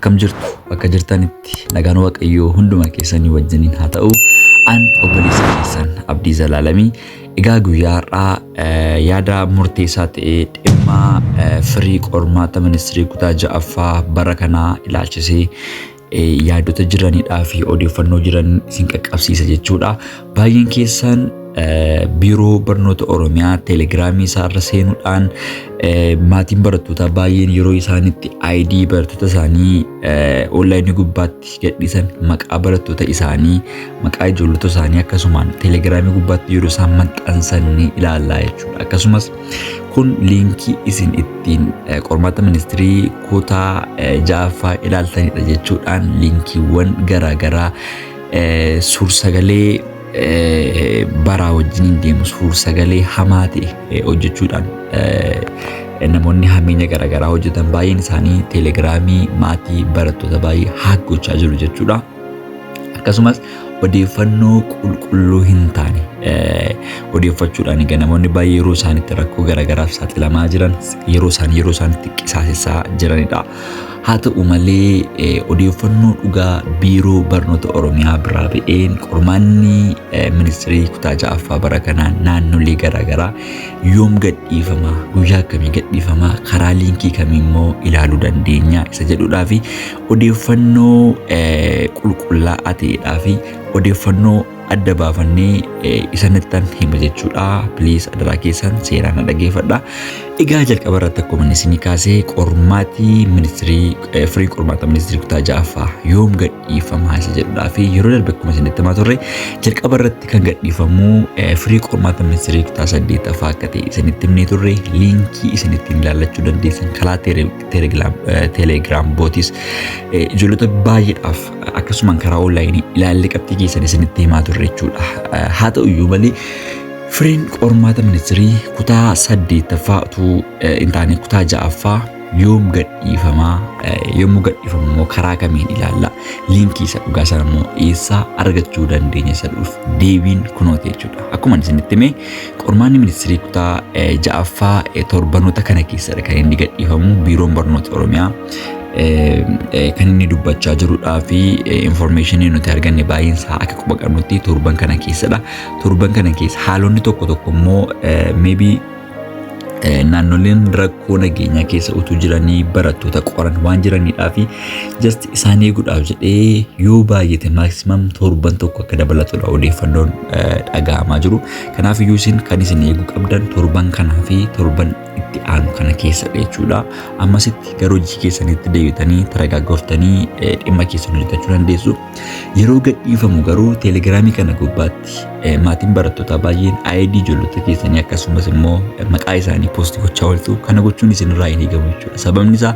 Akkam jirtu bakka jirtanitti nagaan waaqayyoo hunduma keessanii wajjiniin haa ta'u. An obboleessa keessan Abdii Zalaalamii. Egaa guyyaa har'aa yaada murteessaa ta'e dhimma firii qormaata ministirii kutaa ja'affaa bara kanaa ilaalchisee yaadota jiranidhaa fi odeeffannoo jiran isin qaqqabsiisa jechuudha. Baay'een keessan biiroo barnoota Oromiyaa teelegiraamii isaarra seenuudhaan maatiin barattootaa baay'een yeroo isaanitti ID barattoota isaanii onlaayinii gubbaatti gadhiisan maqaa barattoota isaanii, maqaa ijoollota isaanii akkasumaan teelegiraamii gubbaatti yeroo isaan maxxansan ni ilaallaa jechuudha. Akkasumas kun liinkii isin ittiin qormaata ministirii kutaa ja'affaa ilaaltanidha jechuudhaan liinkiiwwan garaagaraa suur-sagalee baraa wajjiniin deemu suur-sagalee hamaa ta'e hojjechuudhaan namoonni hammeenya garaagaraa hojjetan baay'een isaanii teelegiraamii maatii barattoota baay'ee haak gochaa jiru jechuudha. Akkasumas odeeffannoo qulqulluu hin taane odeeffachuudhaan egaa namoonni baay'ee yeroo isaanitti rakkoo garaagaraaf saaxilamaa jiran yeroo isaanitti qisaasessaa jiranidha. Haa ta'u malee odeeffannoo dhugaa biiroo barnoota Oromiyaa biraa ba'een qormaanni ministirii kutaa ja'affaa bara kanaa naannolee garaagaraa yoom gadhiifama, guyyaa akkamii gadhiifama, karaa liinkii kamiimmoo ilaaluu dandeenya isa jedhudhaa fi odeeffannoo qulqullaa'aa ta'edhaa fi odeeffannoo adda baafannee isanittan hima jechuudha. Please adaraa keessan seeraan dhaggeeffadhaa. Egaa jalqaba irratti akkuma isinii kaasee qormaatii ministirii firii qormaata ministirii kutaa ja'affaa yoom gadhiifama isa jedhudhaa fi yeroo darbe akkuma isinitti himaa turre jalqaba irratti kan gadhiifamu firii qormaata ministirii kutaa 8ffaa akka ta'e isinitti himnee turre liinkii isinittiin ilaallachuu dandeessan karaa teelegiraam bootis ijoollota baay'eedhaaf akkasumaan karaa onlaayinii ilaallee qabxii keessan isinitti himaa turre jechuudha. Haa ta'u iyyuu malee firiin qormaata ministirii kutaa 8ffaa utuu hin taane kutaa ja'affaa yoom gadhiifama, yommuu gadhiifamu immoo karaa kamiin ilaalla, liinkii isa dhugaa sana immoo eessaa argachuu dandeenya isa dhuuf deebiin kunooti jechuudha. Akkuma isinitti hime qormaanni ministirii kutaa ja'affaa torbanoota kana keessadha kan inni gadhiifamu. Biiroon barnoota Oromiyaa kan inni dubbachaa jirudhaa fi informationii nuti arganne baay'een isaa akka quba qabnutti torban kana keessadha. Torban kana keessa haalonni tokko tokko immoo maybe naannoleen rakkoo nageenyaa keessa utuu jiranii barattoota qoran waan jiranidhaa fi just isaan eeguudhaaf jedhee yoo baay'ate maximum torban tokko akka dabalatudha odeeffannoon dhaga'amaa jiru. Kanaaf iyyuu isin kan isin eeguu qabdan torban kanaa fi torban itti aanu kana keessadha jechuudha. Ammasitti gara hojii keessanitti deebitanii taragaaggoftanii dhimma keessan hojjetachuu dandeessu. Yeroo gadhiifamu garuu teelegiraamii kana gubbaatti maatiin barattootaa baay'een ID ijoollota keessanii akkasumas immoo maqaa isaanii poostii gochaa ooltu. Kana gochuun isinirraa hin eegamu jechuudha. Sababni isaa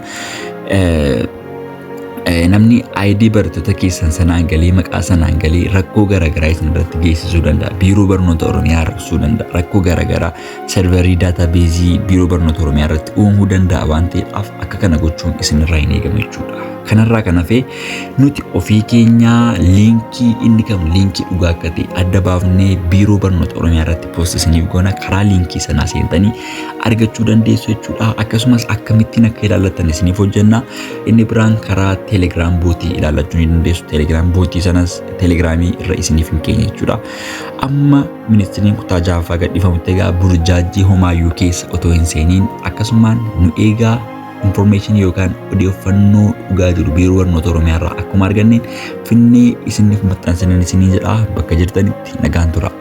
namni ID barattoota keessan sanaan galee maqaa sanaan galee rakkoo garaagaraa isin irratti geessisuu danda'a. Biiroo barnoota Oromiyaa rakkisuu danda'a. Rakkoo garaagaraa serverii daatabeezii biiroo barnoota Oromiyaa irratti uumuu danda'a waan ta'eef akka kana gochuun isinirraa hin eegamu jechuudha. Kanarraa kan hafe nuti ofii keenya liinkii inni kam liinkii dhugaa akka ta'e adda baafnee biiroo barnoota Oromiyaa irratti poost isiniif goona. Karaa liinkii sanaa seentanii argachuu dandeessu jechuudha. Akkasumas akkamittiin akka ilaallattan isiniif hojjenna. Inni biraan karaa teelegiraam bootii ilaallachuu ni dandeessu. Teelegiraam bootii sanas teelegiraamii irra isiniif hin keenya jechuudha. Amma ministiriin kutaa ja'affaa gadhiifamutti egaa burjaajii homaayyuu keessa otoo hin seeniin akkasumaan nu eegaa information yookaan odeeffannoo dhugaa jiru biiroo barnoota Oromiyaa irraa akkuma arganneen finnee isiniif maxxansanii isinii jedha. Bakka jirtanitti nagaan tura.